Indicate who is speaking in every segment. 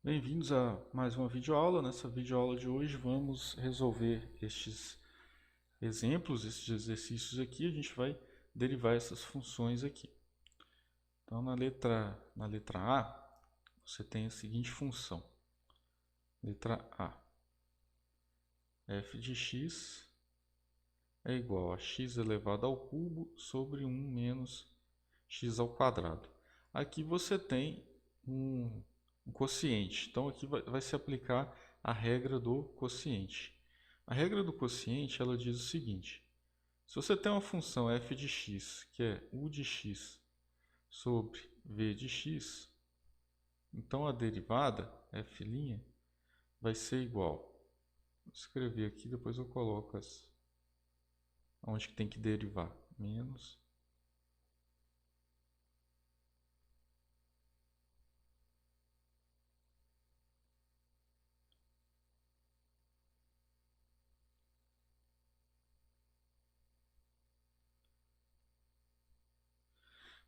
Speaker 1: Bem-vindos a mais uma videoaula. Nessa videoaula de hoje vamos resolver estes exemplos, estes exercícios aqui. A gente vai derivar essas funções aqui. Então, na letra A, você tem a seguinte função. Letra A. f de x é igual a x elevado ao cubo sobre 1 menos x ao quadrado. Aqui você tem um quociente. Então, aqui vai se aplicar a regra do quociente. A regra do quociente ela diz o seguinte: se você tem uma função f de x, que é u de x sobre v de x, então a derivada, f' vai ser igual. Vou escrever aqui, depois eu coloco onde que tem que derivar. Menos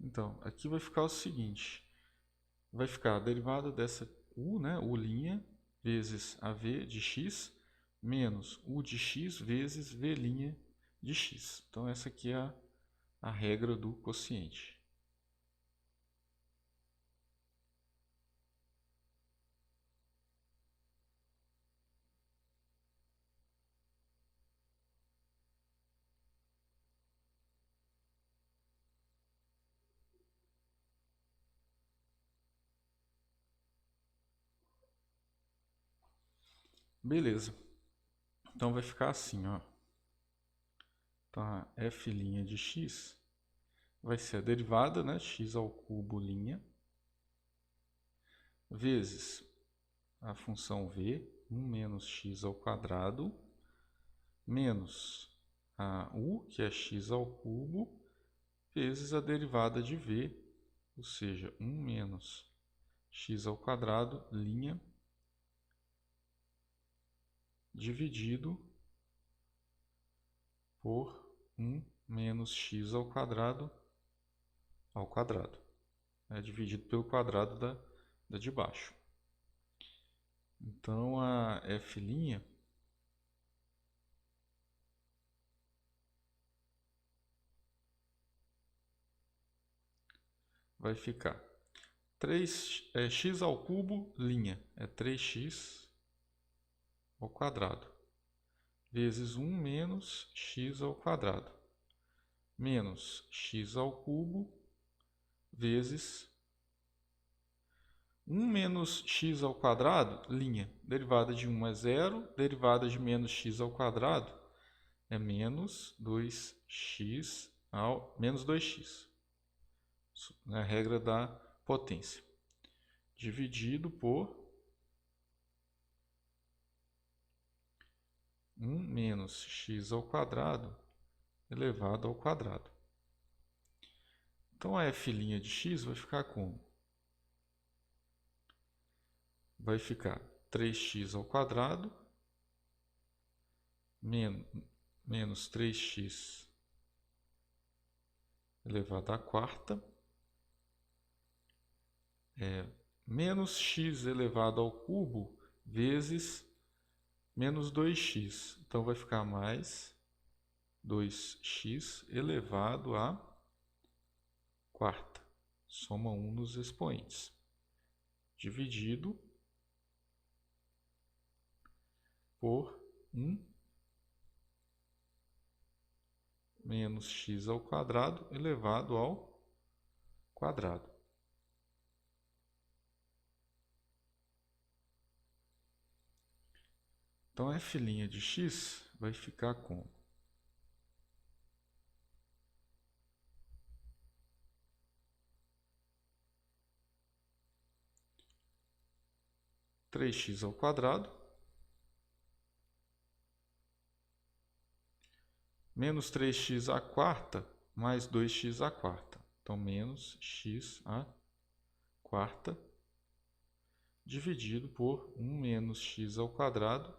Speaker 1: Então, aqui vai ficar o seguinte: vai ficar a derivada dessa u, né, u', vezes a v de x, menos u de x vezes v' de x. Então, essa aqui é a regra do quociente. Beleza. Então, vai ficar assim, ó. Então, a f' de x vai ser a derivada, né, x ao cubo', vezes a função v, 1 menos x ao quadrado, menos a u, que é x ao cubo, vezes a derivada de v, ou seja, 1 menos x ao quadrado, dividido por 1 menos x ao quadrado, dividido pelo quadrado da de baixo. Então, a f' vai ficar x ao cubo, é 3x ao quadrado, vezes 1 menos x ao quadrado, menos x ao cubo, vezes 1 menos x ao quadrado, derivada de 1 é 0, derivada de menos x ao quadrado é menos 2x menos 2x. É a regra da potência. Dividido por 1 menos x ao quadrado elevado ao quadrado. Então, a f' de x vai ficar como? Vai ficar 3x ao quadrado menos 3x elevado à quarta, menos x elevado ao cubo vezes menos 2x. Então, vai ficar mais 2x elevado à quarta. Soma 1 nos expoentes. Dividido por 1 menos x ao quadrado elevado ao quadrado. Então, f' de x vai ficar com 3x ao quadrado menos 3x à quarta mais 2x à quarta. Então, menos x à quarta dividido por 1 menos x ao quadrado.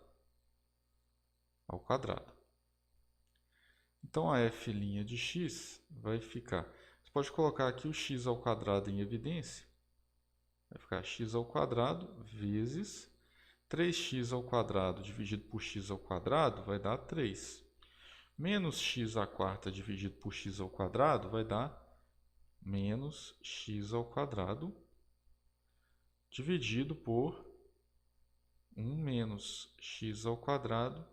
Speaker 1: Então, a f' de x vai ficar... Você pode colocar aqui o x ao quadrado em evidência. vai ficar x ao quadrado vezes 3x ao quadrado dividido por x ao quadrado vai dar 3. Menos x à quarta dividido por x ao quadrado vai dar menos x ao quadrado dividido por 1 menos x ao quadrado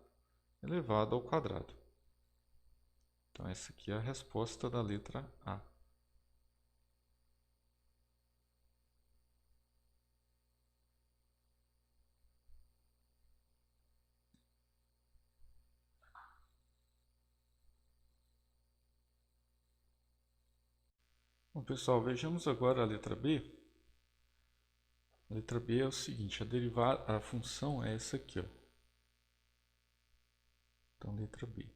Speaker 1: elevado ao quadrado. Então, essa aqui é a resposta da letra A. Bom, pessoal, vejamos agora a letra B. A letra B é o seguinte, a função é essa aqui, ó. Então, letra B.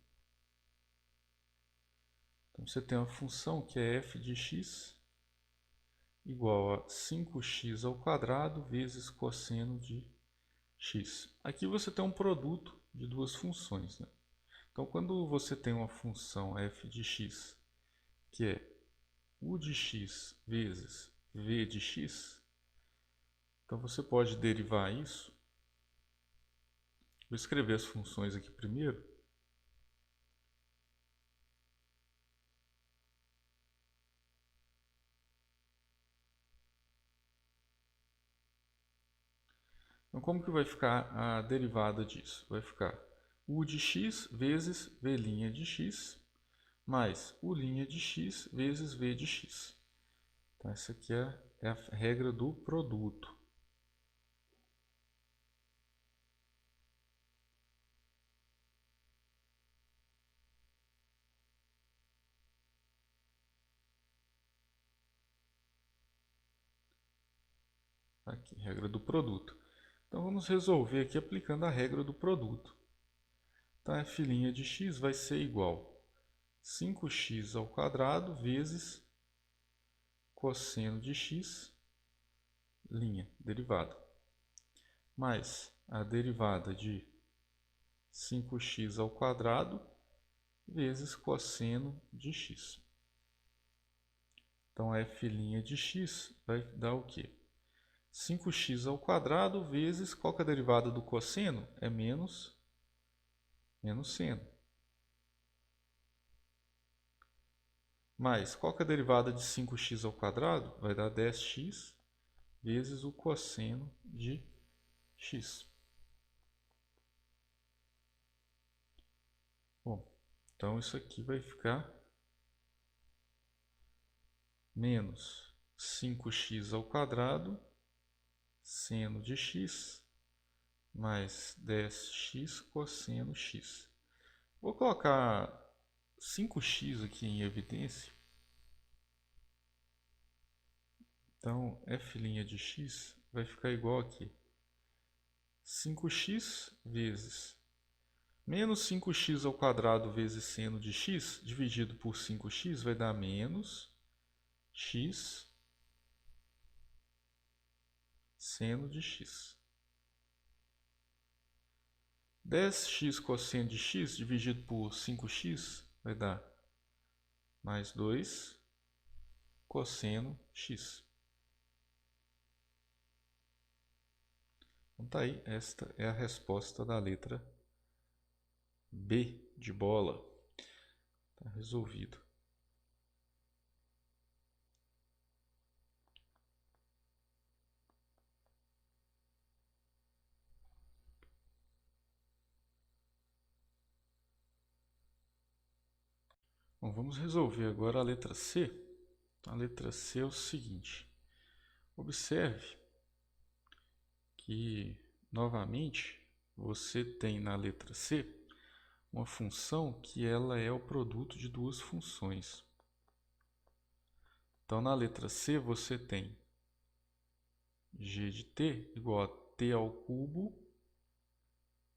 Speaker 1: Então, você tem uma função que é f de x igual a 5x ao quadrado vezes cosseno de x. Aqui você tem um produto de duas funções, né? Então, quando você tem uma função f de x, que é u de x vezes v de x, então você pode derivar isso. Vou escrever as funções aqui primeiro. Então, como que vai ficar a derivada disso? Vai ficar u de x vezes v' de x mais u' de x vezes v de x. Então, essa aqui é a regra do produto. Aqui, regra do produto. Então, vamos resolver aqui aplicando a regra do produto. Então, f' de x vai ser igual a 5x ao quadrado vezes cosseno de x, derivada, mais a derivada de 5x ao quadrado vezes cosseno de x. Então, f' de x vai dar o quê? 5x ao quadrado vezes, qual que é a derivada do cosseno? É menos seno. Mais, qual que é a derivada de 5x ao quadrado? Vai dar 10x vezes o cosseno de x. Bom, então isso aqui vai ficar menos 5x ao quadrado seno de x mais 10x cosseno x. Vou colocar 5x aqui em evidência. Então, f' de x vai ficar igual aqui. 5x vezes menos 5x ao quadrado vezes seno de x dividido por 5x vai dar menos x seno de x. 10x cosseno de x dividido por 5x vai dar mais 2 cosseno x. Então tá aí, esta é a resposta da letra B de bola. Está resolvido. Bom, vamos resolver agora a letra C. A letra C é o seguinte. Observe que, novamente, você tem na letra C uma função que ela é o produto de duas funções. Então, na letra C, você tem g de t igual a t ao cubo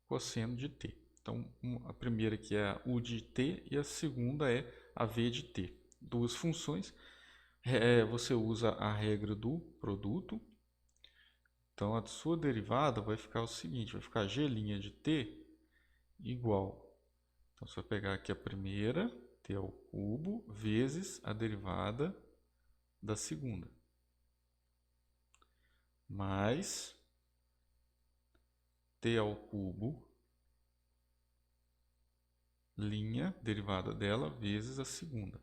Speaker 1: cosseno de t. Então, a primeira aqui é a u de t e a segunda é a v de t. Duas funções. Você usa a regra do produto. Então, a sua derivada vai ficar o seguinte, vai ficar g' de t igual. Então, você vai pegar aqui a primeira, t ao cubo, vezes a derivada da segunda. mais t ao cubo, linha, derivada dela, vezes a segunda.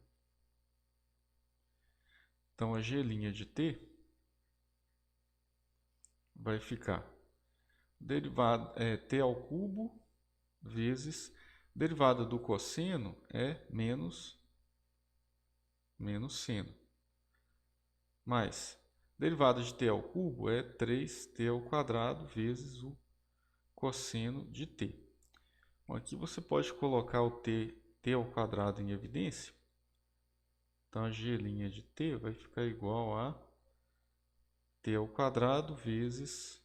Speaker 1: Então, a g' de t vai ficar t ao cubo vezes derivada do cosseno é menos seno, mais derivada de t ao cubo é 3t ao quadrado vezes o cosseno de t. Bom, aqui você pode colocar o t ao quadrado em evidência. Então, a g' de t vai ficar igual a t ao quadrado vezes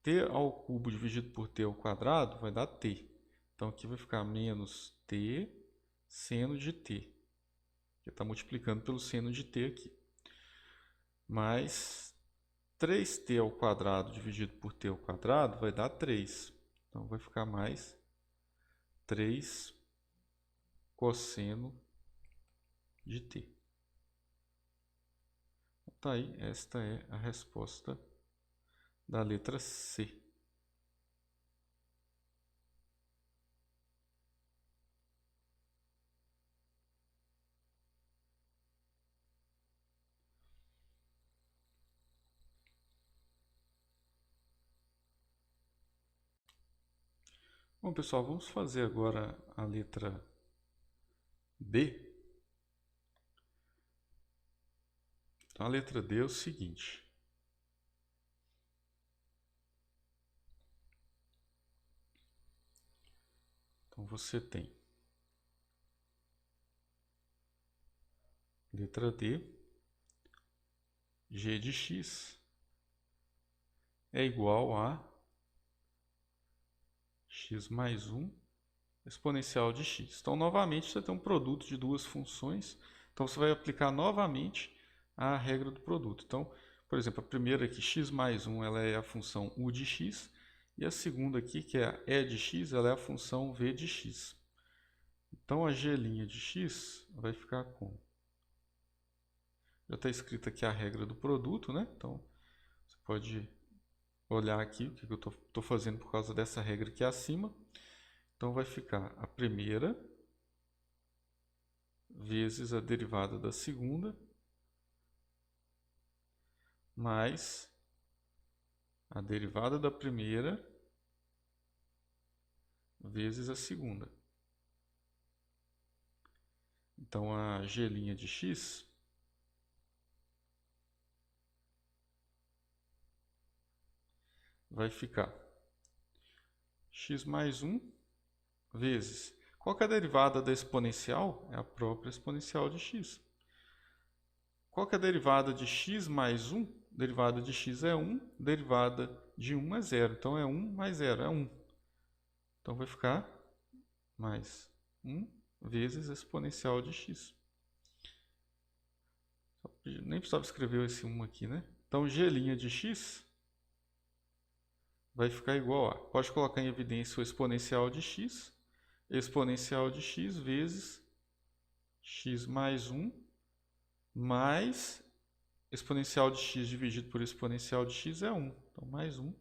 Speaker 1: t ao cubo dividido por t ao quadrado vai dar t. Então, aqui vai ficar menos t seno de t, que está multiplicando pelo seno de t aqui, mais 3t ao quadrado dividido por t ao quadrado vai dar 3. Então, vai ficar mais 3 cosseno de t. Tá aí, esta é a resposta da letra C. Bom, pessoal, vamos fazer agora a letra D. Então, a letra D é o seguinte. Então, você tem letra D, g de x é igual a x mais 1 exponencial de x. Então, novamente, você tem um produto de duas funções. Então, você vai aplicar novamente a regra do produto. Então, por exemplo, a primeira aqui, x mais 1, ela é a função u de x. E a segunda aqui, que é a e de x, ela é a função v de x. Então, a g' de x vai ficar com... Já está escrito aqui a regra do produto, né? Então, você pode olhar aqui o que eu estou fazendo por causa dessa regra aqui acima. Então, vai ficar a primeira vezes a derivada da segunda mais a derivada da primeira vezes a segunda. Então, a g' de x vai ficar x mais 1 vezes... Qual que é a derivada da exponencial? É a própria exponencial de x. Qual que é a derivada de x mais 1? Derivada de x é 1, derivada de 1 é 0. Então, é 1 mais 0, é 1. Então, vai ficar mais 1 vezes a exponencial de x. Nem precisava escrever esse 1 aqui, né? Então, g' de x vai ficar igual a... Pode colocar em evidência o exponencial de x vezes x mais 1 mais exponencial de x dividido por exponencial de x é 1. Então, mais 1.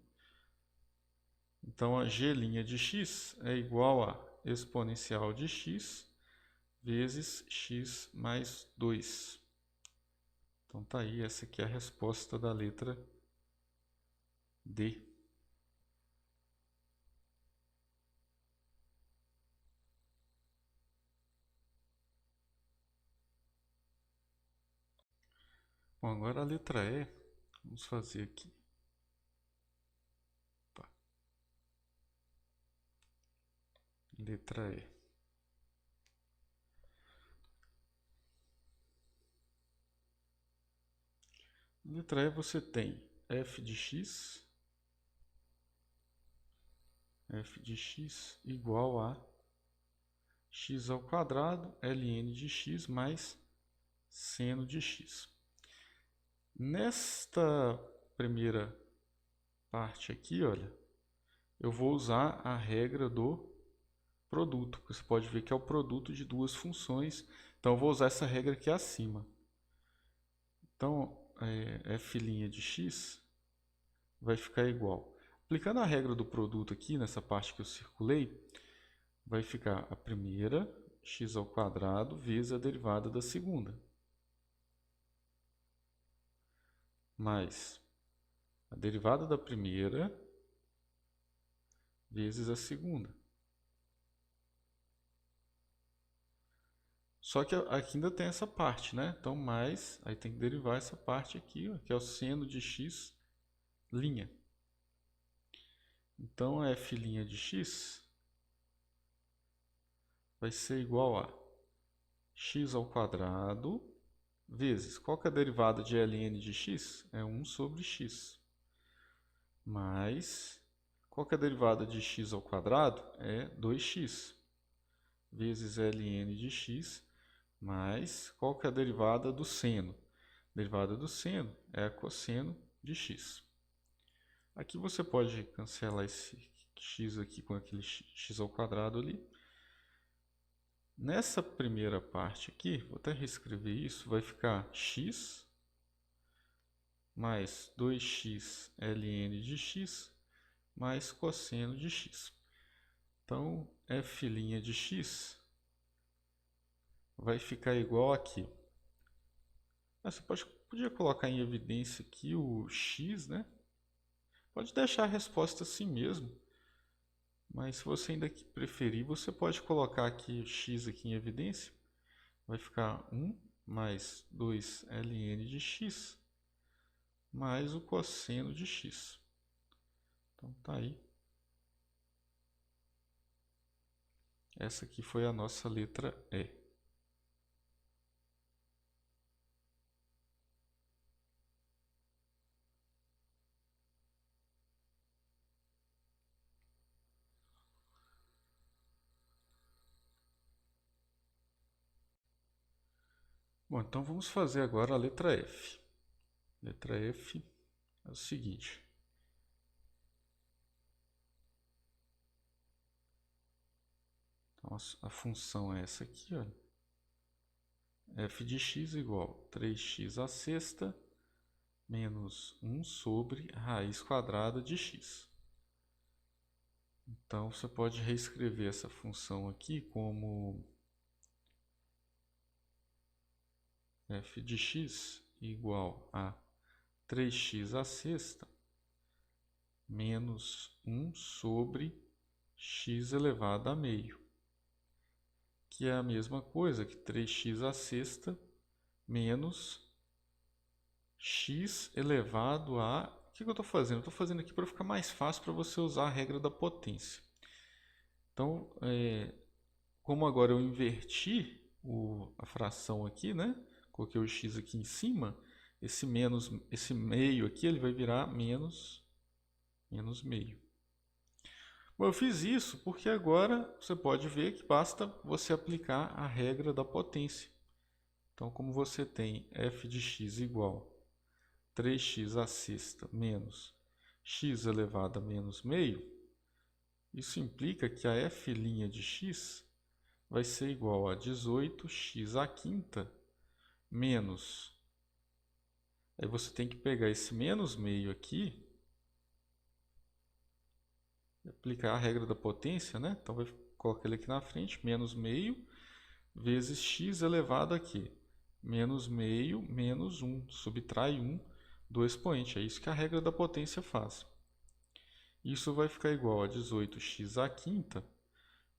Speaker 1: Então, a g' de x é igual a exponencial de x vezes x mais 2. Então, tá aí. Essa aqui é a resposta da letra D. Bom, agora a letra E. Vamos fazer aqui. Letra E. Letra E você tem f de x igual a x ao quadrado ln de x mais seno de x. Nesta primeira parte aqui, olha, eu vou usar a regra do produto. Você pode ver que é o produto de duas funções. Então, eu vou usar essa regra aqui acima. Então, f' de x vai ficar igual. Aplicando a regra do produto aqui, nessa parte que eu circulei, vai ficar a primeira, x² vezes a derivada da segunda, mais a derivada da primeira vezes a segunda. Só que aqui ainda tem essa parte, né? Então, mais, aí tem que derivar essa parte aqui, ó, que é o seno de x'. Então, f' de x vai ser igual a x² vezes, qual que é a derivada de ln de x? É 1 sobre x. Mais, qual que é a derivada de x²? É 2x. Vezes ln de x, mais, qual que é a derivada do seno? A derivada do seno é a cosseno de x. Aqui você pode cancelar esse x aqui com aquele x² ali. Nessa primeira parte aqui, vou até reescrever isso, vai ficar x mais 2x ln de x mais cosseno de x. Então, f' de x vai ficar igual aqui. Você podia colocar em evidência aqui o x, né? Pode deixar a resposta assim mesmo. Mas se você ainda preferir, você pode colocar aqui o x aqui em evidência. Vai ficar 1 mais 2 ln de x mais o cosseno de x. Então tá aí. Essa aqui foi a nossa letra E. Bom, então vamos fazer agora a letra F. Letra F é o seguinte. Então, a função é essa aqui, olha. F de x igual a 3x² menos 1 sobre raiz quadrada de x. Então, você pode reescrever essa função aqui como f de x igual a 3x² menos 1 sobre x elevado a meio, que é a mesma coisa que 3x² menos x elevado a... O que eu estou fazendo? Eu estou fazendo aqui para ficar mais fácil para você usar a regra da potência. Então, como agora eu inverti a fração aqui, né? Coloquei o x aqui em cima, esse meio aqui ele vai virar menos meio. Bom, eu fiz isso porque agora você pode ver que basta você aplicar a regra da potência. Então, como você tem f de x igual a 3x² menos x elevado a menos meio, isso implica que a f' de x vai ser igual a 18x² menos... Aí você tem que pegar esse menos meio aqui e aplicar a regra da potência, né? Então, vai colocar ele aqui na frente, menos meio vezes x elevado aqui. Menos meio menos 1. Subtrai 1 do expoente. É isso que a regra da potência faz. Isso vai ficar igual a 18x²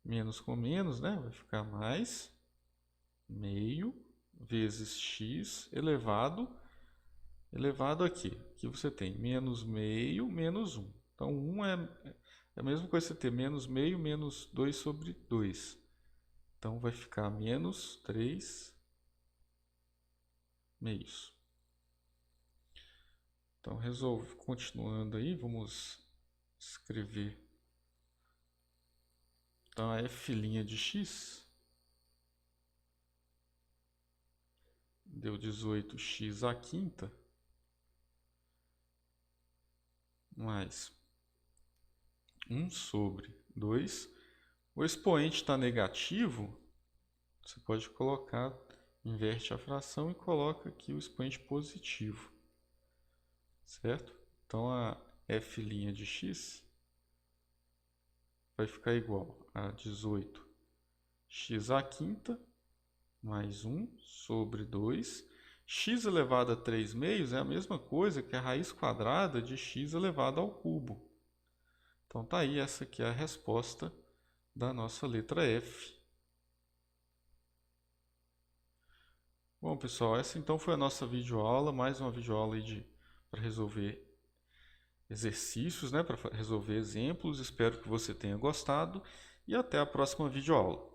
Speaker 1: menos com menos, né? Vai ficar mais meio vezes x elevado aqui. Aqui você tem menos meio menos 1. Então, 1 é a mesma coisa que você ter menos meio menos 2 sobre 2. Então, vai ficar menos 3 meios. Então, continuando aí, vamos escrever. Então, a f' de x deu 18x² mais 1 sobre 2. O expoente está negativo, você pode colocar, inverte a fração e coloca aqui o expoente positivo. certo? Então, a f' de x vai ficar igual a 18x² mais 1 sobre 2. X elevado a 3/2 é a mesma coisa que a raiz quadrada de x elevado ao cubo. Então, tá aí, essa aqui é a resposta da nossa letra F. Bom, pessoal, essa então foi a nossa videoaula, mais uma videoaula aí para resolver exercícios, né, para resolver exemplos. Espero que você tenha gostado e até a próxima videoaula.